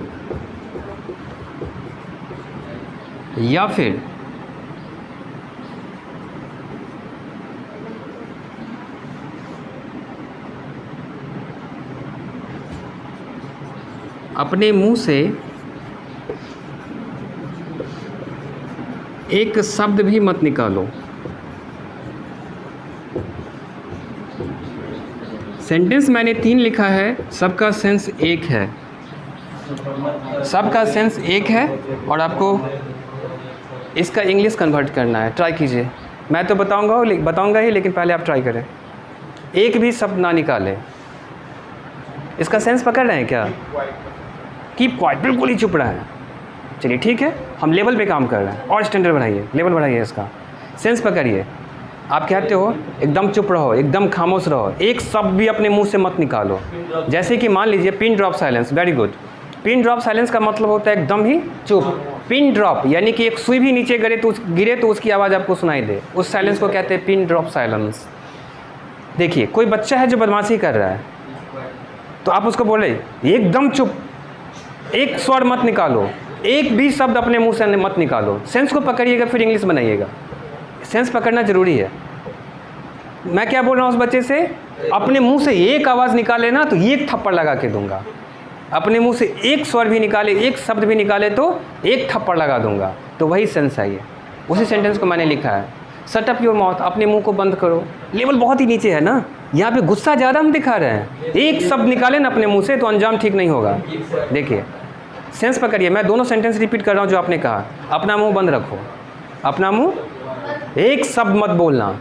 या फिर अपने मुंह से एक शब्द भी मत निकालो। सेंटेंस मैंने 3 लिखा है, सबका सेंस एक है, सबका सेंस एक है, और आपको इसका इंग्लिश कन्वर्ट करना है। ट्राई कीजिए, मैं तो बताऊंगा ही, लेकिन पहले आप ट्राई करें। एक भी शब्द ना निकालें। इसका सेंस पकड़ रहे हैं क्या? कीप क्वाइट, बिल्कुल ही चुप रहा है। चलिए ठीक है, हम लेवल पे काम कर रहे हैं, और स्टैंडर्ड बढ़ाइए, लेवल बढ़ाइए, इसका सेंस पकड़िए। आप कहते हो एकदम चुप रहो, एकदम खामोश रहो, एक शब्द भी अपने मुंह से मत निकालो। जैसे कि मान लीजिए pin drop silence, very good. Pin drop silence का मतलब होता है एकदम ही चुप। पिन ड्रॉप यानी कि एक सुई भी नीचे गिरे तो उसकी आवाज़ आपको सुनाई दे, उस साइलेंस को कहते हैं पिन ड्रॉप साइलेंस। देखिए कोई बच्चा है जो बदमाशी कर रहा है, तो आप उसको बोले एकदम चुप, एक स्वर मत निकालो, एक भी शब्द अपने मुंह से मत निकालो। सेंस को पकड़िएगा, फिर इंग्लिश बनाइएगा। सेंस पकड़ना जरूरी है। मैं क्या बोल रहा हूँ उस बच्चे से, अपने मुंह से एक आवाज़ निकाले ना तो एक थप्पड़ लगा के दूंगा। अपने मुंह से एक स्वर भी निकाले, एक शब्द भी निकाले तो एक थप्पड़ लगा दूंगा। तो वही सेंस है ये, उसी सेंटेंस को मैंने लिखा है। शट अप योर माउथ, अपने मुंह को बंद करो। लेवल बहुत ही नीचे है ना, यहाँ पे गुस्सा ज़्यादा हम दिखा रहे हैं। एक शब्द निकाले ना अपने मुंह से तो अंजाम ठीक नहीं होगा। देखिए सेंस पकड़िए, मैं दोनों सेंटेंस रिपीट कर रहा हूँ जो आपने कहा। अपना मुंह बंद रखो, अपना मुंह, एक शब्द मत बोलना,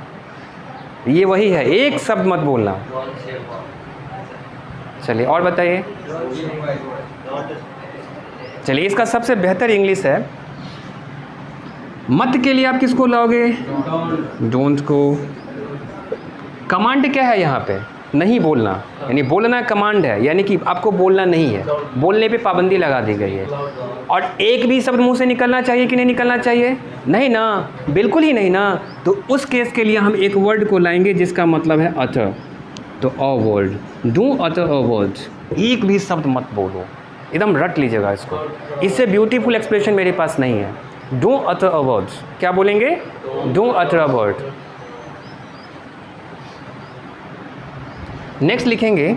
ये वही है, एक शब्द मत बोलना। चलिए और बताइए। चलिए इसका सबसे बेहतर इंग्लिश है, मत के लिए आप किसको लाओगे? डोंट को। कमांड क्या है यहाँ पे? नहीं बोलना, यानी बोलना कमांड है, यानी कि आपको बोलना नहीं है, बोलने पे पाबंदी लगा दी गई है। और एक भी शब्द मुंह से निकलना चाहिए कि नहीं निकलना चाहिए? नहीं ना, बिल्कुल ही नहीं ना। तो उस केस के लिए हम एक वर्ड को लाएंगे जिसका मतलब है अटर। तो a word, do utter a word, एक भी शब्द मत बोलो, एकदम रट लीजिएगा इसको। इससे ब्यूटीफुल एक्सप्रेशन मेरे पास नहीं है। डू अटर अ वर्ड, क्या बोलेंगे? Do utter a word. Next लिखेंगे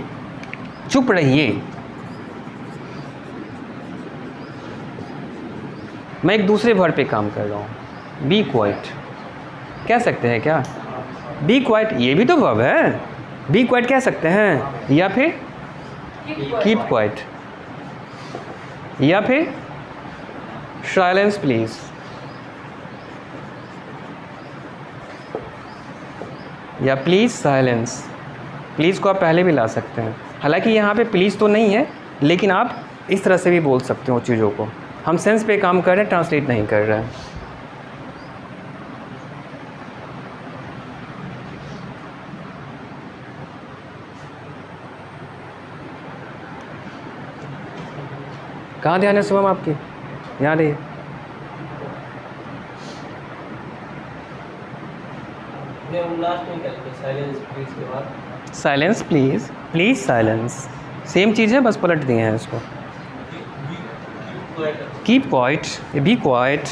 चुप रहिए। मैं एक दूसरे वर्ड पे काम कर रहा हूँ, बी क्वाइट। कह सकते हैं क्या? बी क्वाइट, ये भी तो वर्ब है, बी क्वाइट कह सकते हैं, या फिर कीप क्वाइट, या फिर साइलेंस प्लीज, या प्लीज़ साइलेंस। प्लीज़ को आप पहले भी ला सकते हैं, हालांकि यहाँ पे प्लीज़ तो नहीं है, लेकिन आप इस तरह से भी बोल सकते हो चीज़ों को। हम सेंस पे काम कर रहे हैं, ट्रांसलेट नहीं कर रहे हैं। कहाँ ध्यान है शुभम आपकी? यहाँ रहिए। Silence please, please silence, same चीज़ है, बस पलट दिए हैं इसको। Keep quiet, be quiet.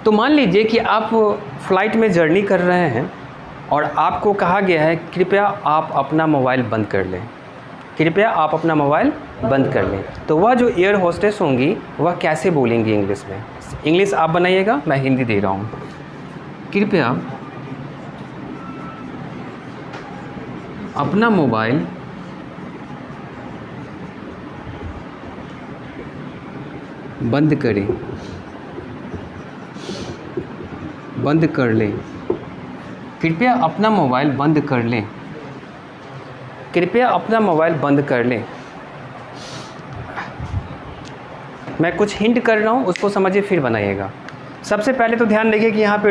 तो मान लीजिए कि आप फ्लाइट में जर्नी कर रहे हैं और आपको कहा गया है कृपया आप अपना मोबाइल बंद कर लें, कृपया आप अपना मोबाइल बंद कर लें। तो वह जो एयर होस्टेस होंगी वह कैसे बोलेंगी इंग्लिश में? इंग्लिश आप बनाइएगा, मैं हिंदी दे रहा हूँ। कृपया अपना मोबाइल बंद करें, बंद कर लें। कृपया अपना मोबाइल बंद कर लें, कृपया अपना मोबाइल बंद कर लें। मैं कुछ हिंट कर रहा हूँ, उसको समझिए फिर बनाइएगा। सबसे पहले तो ध्यान रखिए कि यहाँ पे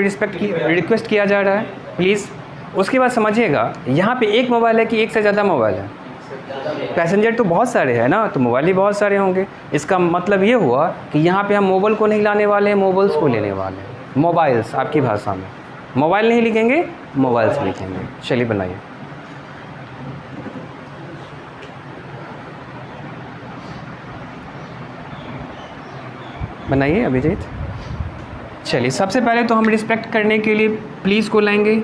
रिक्वेस्ट किया जा रहा है, प्लीज़। उसके बाद समझिएगा यहाँ पे एक मोबाइल है कि एक से ज़्यादा मोबाइल है। पैसेंजर तो बहुत सारे हैं ना, तो मोबाइल ही बहुत सारे होंगे। इसका मतलब ये हुआ कि यहाँ पे हम मोबाइल को नहीं लाने वाले हैं, मोबाइल्स को लेने वाले हैं। मोबाइल्स आपकी भाषा में, मोबाइल नहीं लिखेंगे, मोबाइल्स लिखेंगे। चलिए बनाइए। बनाइए अभिजीत। चलिए, सबसे पहले तो हम रिस्पेक्ट करने के लिए प्लीज़ को लाएंगे।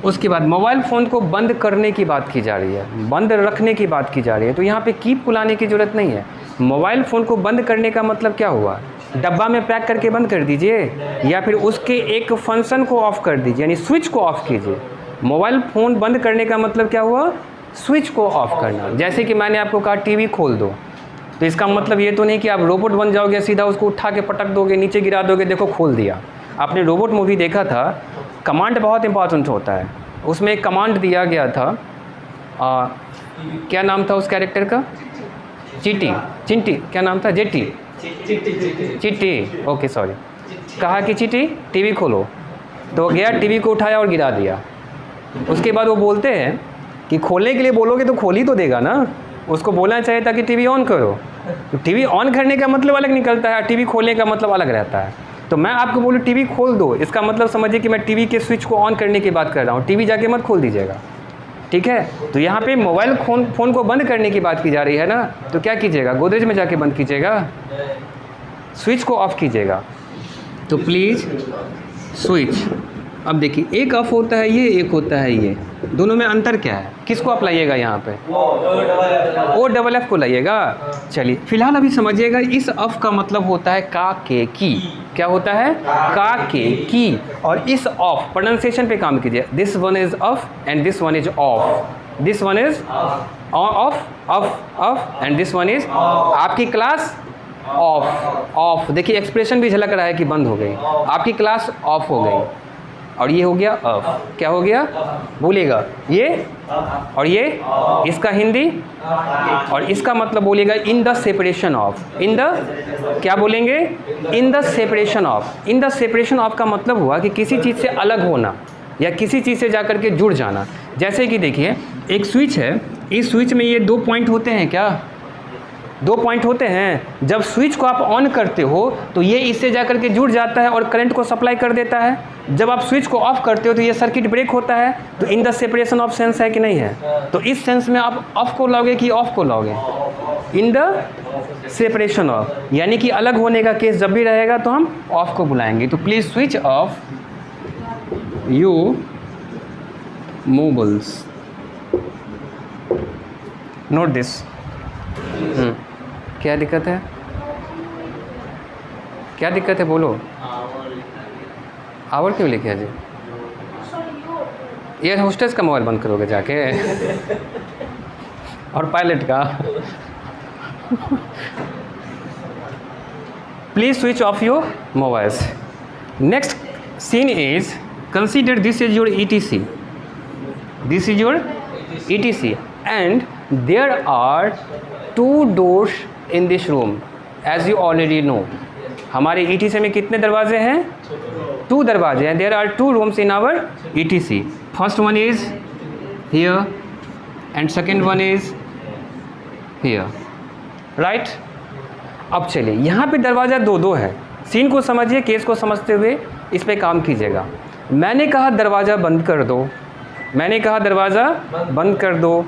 उसके बाद मोबाइल फ़ोन को बंद करने की बात की जा रही है, बंद रखने की बात की जा रही है, तो यहाँ पे कीप को लाने की ज़रूरत नहीं है। मोबाइल फ़ोन को बंद करने का मतलब क्या हुआ? डब्बा में पैक करके बंद कर दीजिए, या फिर उसके एक फंक्शन को ऑफ़ कर दीजिए, यानी स्विच को ऑफ़ कीजिए। मोबाइल फ़ोन बंद करने का मतलब क्या हुआ? स्विच को ऑफ़ करना। जैसे कि मैंने आपको कहा टीवी खोल दो, तो इसका मतलब ये तो नहीं कि आप रोबोट बन जाओगे, सीधा उसको उठा के पटक दोगे, नीचे गिरा दोगे, देखो खोल दिया। आपने रोबोट मूवी देखा था, कमांड बहुत इंपॉर्टेंट होता है। उसमें एक कमांड दिया गया था, क्या नाम था उस कैरेक्टर का? चीटी, चिंटी, क्या नाम था? जेटी, चिट्टी, ओके सॉरी। कहा कि चीटी टीवी खोलो, तो गया टीवी को उठाया और गिरा दिया। उसके बाद वो बोलते हैं कि खोलने के लिए बोलोगे तो खोल ही तो देगा ना, उसको बोलना चाहिए था कि टीवी ऑन करो। तो टीवी ऑन करने का मतलब अलग निकलता है, टीवी खोलने का मतलब अलग रहता है। तो मैं आपको बोलूँ टीवी खोल दो, इसका मतलब समझिए कि मैं टीवी के स्विच को ऑन करने की बात कर रहा हूँ, टीवी जाके मत खोल दीजिएगा, ठीक है? तो यहाँ पे मोबाइल फ़ोन को बंद करने की बात की जा रही है ना, तो क्या कीजिएगा? गोदरेज में जाके बंद कीजिएगा, स्विच को ऑफ़ कीजिएगा। तो प्लीज़ स्विच। अब देखिए, एक ऑफ होता है ये, एक होता है ये, दोनों में अंतर क्या है? किसको आप लाइएगा यहाँ पे? ओ डबल एफ को लाइएगा। चलिए फिलहाल अभी समझिएगा, इस ऑफ का मतलब होता है का के की। क्या होता है? का के की। और इस ऑफ प्रोनाउंसिएशन पे काम कीजिए। This one is of and this one is of. This one is of of of and this one is आपकी क्लास ऑफ ऑफ। देखिए एक्सप्रेशन भी झलक रहा है कि बंद हो गई, आपकी क्लास ऑफ हो गई। और ये हो गया ऑफ। क्या हो गया? बोलिएगा ये और ये, इसका हिंदी और इसका मतलब बोलिएगा in the separation of. In the क्या बोलेंगे? In the separation of. In the separation of का मतलब हुआ कि किसी चीज़ से अलग होना या किसी चीज़ से जाकर के जुड़ जाना। जैसे कि देखिए एक स्विच है, इस स्विच में ये 2 पॉइंट होते हैं। क्या 2 पॉइंट होते हैं? जब स्विच को आप ऑन करते हो तो ये इससे जाकर के जुड़ जाता है और करंट को सप्लाई कर देता है। जब आप स्विच को ऑफ करते हो तो ये सर्किट ब्रेक होता है। तो in the separation of sense है कि नहीं है? तो इस सेंस में आप ऑफ को लाओगे कि ऑफ को लाओगे? इन द सेपरेशन ऑफ, यानी कि अलग होने का केस जब भी रहेगा तो हम ऑफ को बुलाएंगे। तो please switch off your mobiles. Note this. क्या दिक्कत है? क्या दिक्कत है बोलो। आवर क्यों लिखे जी? एयर होस्टेस का मोबाइल बंद करोगे जाके और पायलट का। Please switch off your mobiles. Next scene is consider this is your ETC. This is your ETC and there are 2 doors in this room as you already know. हमारे ETC में कितने दरवाजे हैं? 2 दरवाजे हैं। There are 2 rooms in our ETC. First one is here and second one is here. Right? अब चलिए, यहाँ पे दरवाज़ा 2 है। सीन को समझिए, केस को समझते हुए इस पे काम कीजिएगा। मैंने कहा दरवाज़ा बंद कर दो, मैंने कहा दरवाज़ा बंद कर दो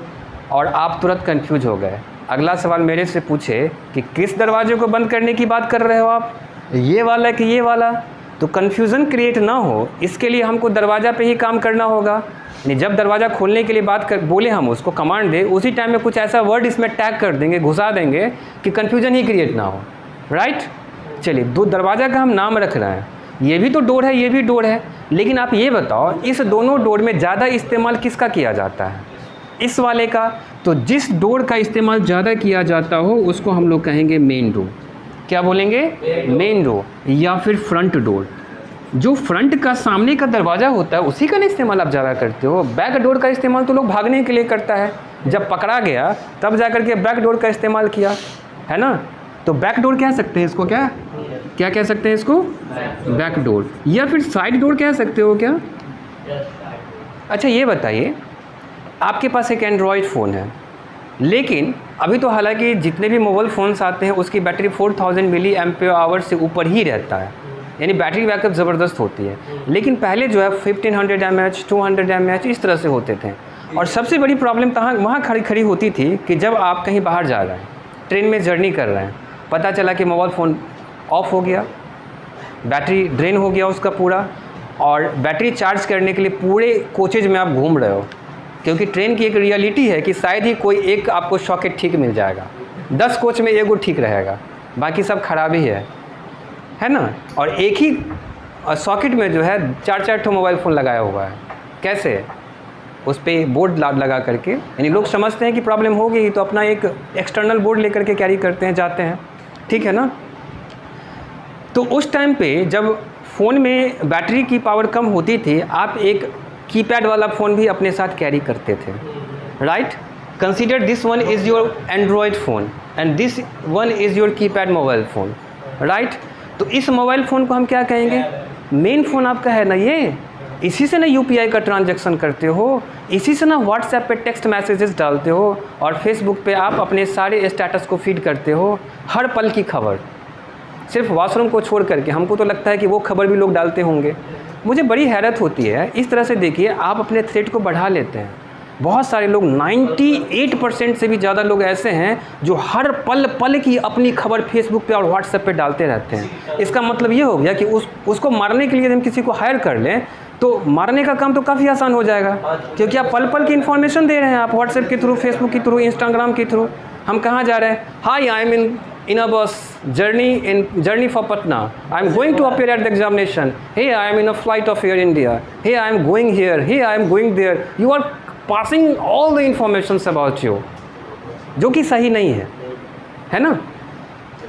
और आप तुरंत कंफ्यूज हो गए। अगला सवाल मेरे से पूछे कि किस दरवाजे को बंद करने की बात कर रहे हो आप, ये वाला कि ये वाला? तो कन्फ्यूज़न क्रिएट ना हो इसके लिए हमको दरवाज़ा पे ही काम करना होगा। नहीं, जब दरवाज़ा खोलने के लिए बात कर बोले हम उसको कमांड दे, उसी टाइम में कुछ ऐसा वर्ड इसमें टैग कर देंगे, घुसा देंगे कि कन्फ्यूज़न ही क्रिएट ना हो। राइट? चलिए, 2 दरवाज़ा का हम नाम रख रहे हैं, ये भी तो डोर है, ये भी डोर है, लेकिन आप ये बताओ इस दोनों डोर में ज़्यादा इस्तेमाल किसका किया जाता है? इस वाले का। तो जिस डोर का इस्तेमाल ज़्यादा किया जाता हो उसको हम लोग कहेंगे मेन डोर। क्या बोलेंगे? मेन डोर या फिर फ्रंट डोर। जो फ्रंट का सामने का दरवाज़ा होता है उसी का इस्तेमाल आप ज़्यादा करते हो। बैक डोर का इस्तेमाल तो लोग भागने के लिए करता है, जब पकड़ा गया तब जा कर के बैक डोर का इस्तेमाल किया, है ना? तो बैक डोर कह सकते हैं इसको। क्या कह सकते हैं इसको? Back door. या फिर साइड डोर कह सकते हो क्या? अच्छा ये बताइए, आपके पास एक एंड्रॉयड फ़ोन है, लेकिन अभी तो हालांकि जितने भी मोबाइल फ़ोन्स आते हैं उसकी बैटरी 4000 मिली एम्पेयर आवर से ऊपर ही रहता है, यानी बैटरी बैकअप ज़बरदस्त होती है। लेकिन पहले जो है 1500 mAh 200 mAh इस तरह से होते थे। और सबसे बड़ी प्रॉब्लम वहाँ खड़ी होती थी कि जब आप कहीं बाहर जा रहे हैं, ट्रेन में जर्नी कर रहे हैं, पता चला कि मोबाइल फ़ोन ऑफ हो गया, बैटरी ड्रेन हो गया उसका पूरा, और बैटरी चार्ज करने के लिए पूरे कोचेज में आप घूम रहे हो, क्योंकि ट्रेन की एक रियलिटी है कि शायद ही कोई एक आपको सॉकेट ठीक मिल जाएगा, 10 कोच में एगो ठीक रहेगा, बाकी सब खराब ही है ना। और एक ही सॉकेट में जो है 4-4 ठो मोबाइल फ़ोन लगाया हुआ है। कैसे? उस पर बोर्ड लगा करके, यानी लोग समझते हैं कि प्रॉब्लम होगी तो अपना एक एक्सटर्नल बोर्ड लेकर के कैरी करते हैं, जाते हैं, ठीक है ना। तो उस टाइम पे जब फ़ोन में बैटरी की पावर कम होती थी, आप एक कीपैड वाला फ़ोन भी अपने साथ कैरी करते थे, right. Consider this one is your Android phone and this one is your keypad mobile phone, right. तो इस मोबाइल फ़ोन को हम क्या कहेंगे? मेन फ़ोन आपका है ना ये, इसी से ना यूपीआई का ट्रांजैक्शन करते हो, इसी से ना व्हाट्सएप पे टेक्स्ट मैसेजेस डालते हो, और फेसबुक पे आप अपने सारे स्टेटस को फीड करते हो, हर पल की खबर, सिर्फ वॉशरूम को छोड़ करके। हमको तो लगता है कि वो खबर भी लोग डालते होंगे। मुझे बड़ी हैरत होती है। इस तरह से देखिए, आप अपने थ्रेट को बढ़ा लेते हैं। बहुत सारे लोग 98% से भी ज़्यादा लोग ऐसे हैं जो हर पल की अपनी खबर फेसबुक पे और व्हाट्सएप पे डालते रहते हैं। इसका मतलब ये हो गया कि उसको मारने के लिए हम किसी को हायर कर लें तो मारने का काम तो काफ़ी आसान हो जाएगा, क्योंकि आप पल की इन्फॉर्मेशन दे रहे हैं, आप व्हाट्सएप के थ्रू, फेसबुक के थ्रू, इंस्टाग्राम के थ्रू। हम कहाँ जा रहे हैं? High, I am in a bus journey for Patna. I am going to appear at the examination. Hey, I am in a flight of Air India. Hey, I am going here. Hey, I am going there. You are passing all the informations about you, जो कि सही नहीं है ना।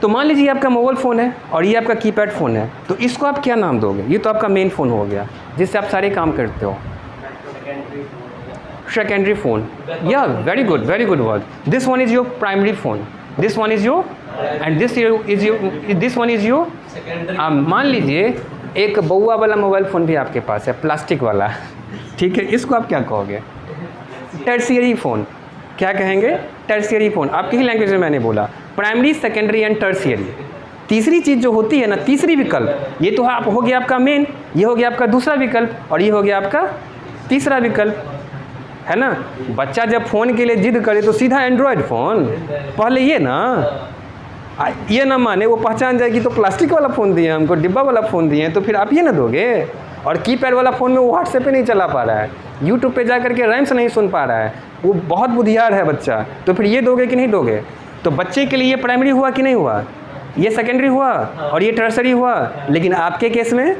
तो मान लीजिए आपका मोबाइल फ़ोन है और ये आपका कीपैड फ़ोन है, तो इसको आप क्या नाम दोगे? ये तो आपका मेन फ़ोन हो गया जिससे आप सारे काम करते हो। सेकेंडरी फ़ोन, या very good word. This one is your primary phone, this one is your, and this one is your. मान लीजिए एक बउआ वाला मोबाइल फ़ोन भी आपके पास है, प्लास्टिक वाला, ठीक है, इसको आप क्या कहोगे? Tertiary phone. क्या कहेंगे? Tertiary phone. आपकी ही लैंग्वेज में मैंने बोला, प्राइमरी, सेकेंडरी एंड टर्शियरी। तीसरी चीज़ जो होती है ना, तीसरी विकल्प, ये तो आप हो गया आपका मेन, ये हो गया आपका दूसरा विकल्प, और ये हो गया आपका तीसरा विकल्प, है ना। बच्चा जब फ़ोन के लिए जिद करे तो सीधा एंड्रॉयड फ़ोन, पहले ये ना माने, वो पहचान जाएगी तो प्लास्टिक वाला फ़ोन दिए हमको, डिब्बा वाला फ़ोन दिए, तो फिर आप ये ना दोगे। और कीपैड वाला फ़ोन में वो व्हाट्सएप पे नहीं चला पा रहा है, यूट्यूब पे जा करके रैम से नहीं सुन पा रहा है, वो बहुत बुद्धियार है बच्चा, तो फिर ये दोगे कि नहीं दोगे? तो बच्चे के लिए ये प्राइमरी हुआ कि नहीं हुआ, ये सेकेंडरी हुआ और ये टर्सरी हुआ। लेकिन आपके केस में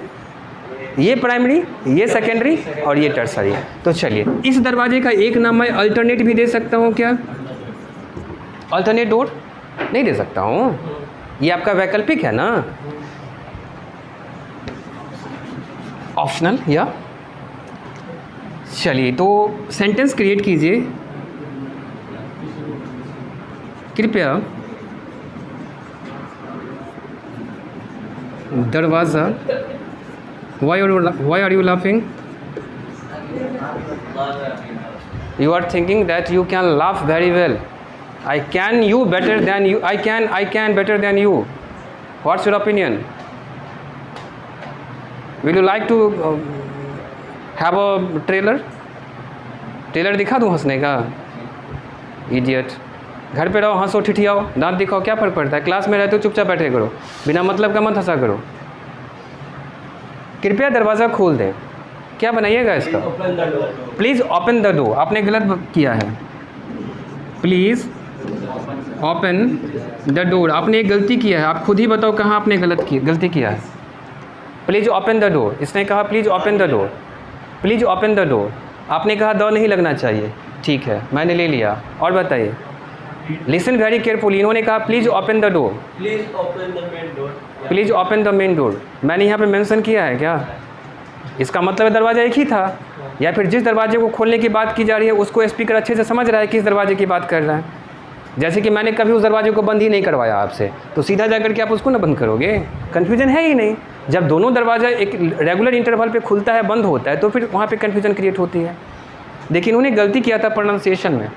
ये प्राइमरी, ये सेकेंडरी और ये टर्सरी। तो चलिए, इस दरवाजे का एक नाम मैं अल्टरनेट भी दे सकता हूँ क्या? अल्टरनेट डोर नहीं दे सकता हूँ, ये आपका वैकल्पिक है ना, ऑप्शनल। या चलिए, तो सेंटेंस क्रिएट कीजिए कृपया। दरवाज़ा, why are you laughing? You are thinking that you can laugh very well. I can better than you. I can better than you. What's your opinion? Will you like to have a trailer? Trailer दिखा दूँ हंसने का? Idiot. घर पे रहो, हंसो, ठिठियाओ, दांत दिखाओ, क्या फ़र्क पड़ता है? क्लास में रहते हो चुपचाप बैठे करो, बिना मतलब का मत हंसा करो। कृपया दरवाज़ा खोल दें। क्या बनाइएगा इसका? Please open the door. आपने गलत किया है। Please open the door. आपने एक गलती किया है, आप खुद ही बताओ कहाँ आपने गलती किया है। Please open the door. इसने कहा please open the door, please open the door. आपने कहा द नहीं लगना चाहिए, ठीक है, मैंने ले लिया। और बताइए, लिसन वेरी केयरफुली। इन्होंने कहा please open the door, please open the main door, please open the main door. मैंने यहाँ पे मेंशन किया है क्या? इसका मतलब दरवाज़ा एक ही था, या फिर जिस दरवाजे को खोलने की बात की जा रही है उसको स्पीकर अच्छे से समझ रहा है किस दरवाजे की बात कर रहा है। जैसे कि मैंने कभी उस दरवाजे को बंद ही नहीं करवाया आपसे, तो सीधा जाकर के आप उसको ना बंद करोगे? कन्फ्यूजन है ही नहीं। जब दोनों दरवाज़ा एक रेगुलर इंटरवल पे खुलता है, बंद होता है, तो फिर वहाँ पे कन्फ्यूजन क्रिएट होती है। देखिए इन्होंने गलती किया था प्रोनाउंसिएशन में,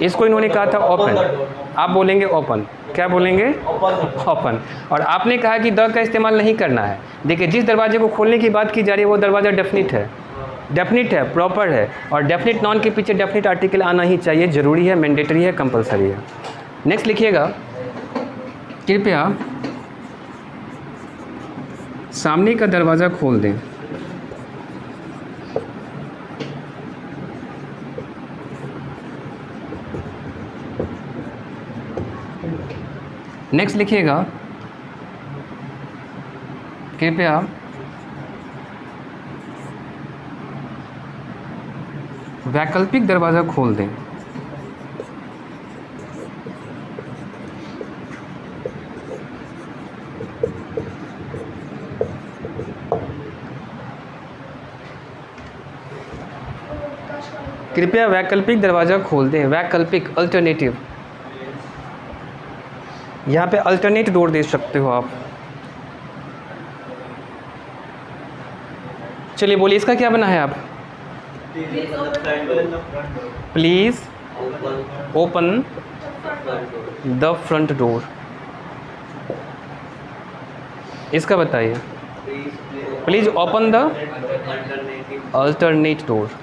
इसको इन्होंने कहा था ओपन, आप बोलेंगे ओपन, क्या बोलेंगे ओपन, और आपने कहा कि द का इस्तेमाल नहीं करना है। देखिए जिस दरवाजे को खोलने की बात की जा रही है वो दरवाज़ा डेफिनिट है, डेफिनिट है, प्रॉपर है, और डेफिनिट नॉन के पीछे डेफिनिट आर्टिकल आना ही चाहिए, ज़रूरी है, मैंडेटरी है, कंपलसरी है। नेक्स्ट लिखिएगा, कृपया सामने का दरवाज़ा खोल दें। नेक्स्ट लिखिएगा, कृपया वैकल्पिक दरवाज़ा खोल दें। कृपया वैकल्पिक दरवाज़ा खोल दें। वैकल्पिक, अल्टरनेटिव, यहाँ पे अल्टरनेट डोर दे सकते हो आप। चलिए बोलिए इसका क्या बना है आप, please open the front door, इसका बताइए, please open the alternate door.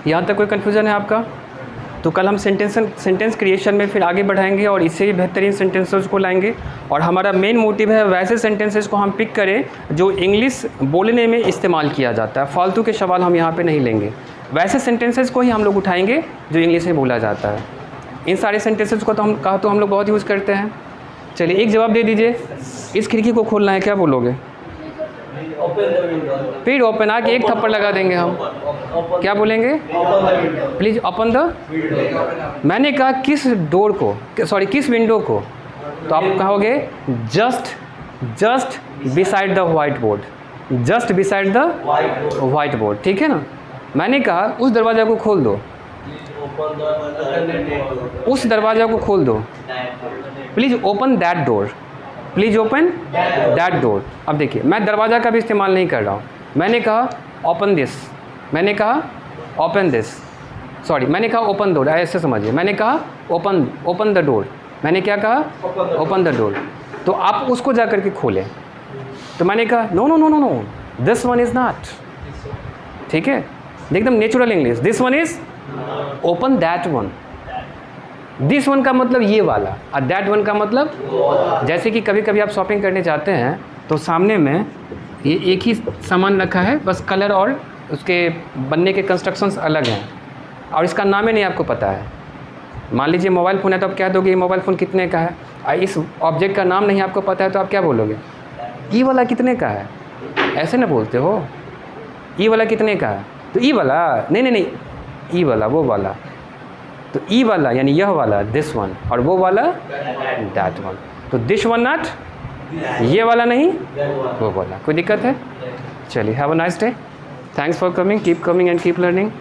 यहाँ तक कोई कन्फ्यूज़न है आपका? तो कल हम सेंटेंस क्रिएशन में फिर आगे बढ़ाएंगे और इससे भी बेहतरीन सेंटेंसेस को लाएंगे, और हमारा मेन मोटिव है वैसे सेंटेंसेस को हम पिक करें जो इंग्लिश बोलने में इस्तेमाल किया जाता है। फालतू के सवाल हम यहाँ पे नहीं लेंगे, वैसे सेंटेंसेस को ही हम लोग उठाएंगे जो इंग्लिश में बोला जाता है। इन सारे सेंटेंसेस को तो हम लोग बहुत यूज़ करते हैं। चलिए एक जवाब दे दीजिए, इस खिड़की को खोलना है, क्या बोलोगे? फिर ओपन, आके एक थप्पड़ लगा देंगे हम, क्या बोलेंगे? प्लीज़ ओपन द, मैंने कहा किस डोर को, सॉरी किस विंडो को, तो आप कहोगे just beside the white board, just beside the white board, ठीक है ना। मैंने कहा उस दरवाज़ा को खोल दो, उस दरवाज़ा को खोल दो, please open that door, please open that door. अब देखिए मैं दरवाज़ा का भी इस्तेमाल नहीं कर रहा हूँ, मैंने कहा ओपन दिस, मैंने कहा ओपन दिस, सॉरी मैंने कहा ओपन डोर, ऐसे समझिए, मैंने कहा ओपन द डोर, मैंने क्या कहा? Open the door. तो आप उसको जा करके खोलें, तो मैंने कहा no no no no no, this one is not, ठीक है, एकदम natural English, this one is open that one. This one का मतलब ये वाला, और दैट वन का मतलब, जैसे कि कभी कभी आप शॉपिंग करने जाते हैं तो सामने में ये एक ही सामान रखा है, बस कलर और उसके बनने के कंस्ट्रक्शंस अलग हैं, और इसका नाम ही नहीं आपको पता है। मान लीजिए मोबाइल फ़ोन है तो आप क्या दोगे, ये मोबाइल फ़ोन कितने का है, और इस ऑब्जेक्ट का नाम नहीं आपको पता है तो आप क्या बोलोगे? ई वाला कितने का है, ऐसे ना बोलते हो, ई वाला कितने का है, तो ई वाला नहीं, ई वाला वो वाला, तो ई वाला यानी यह वाला दिस वन, और वो वाला दैट वन, तो दिस वन नॉट, ये वाला नहीं वो वाला। कोई दिक्कत है? चलिए have a nice day, thanks for coming, keep coming and keep learning.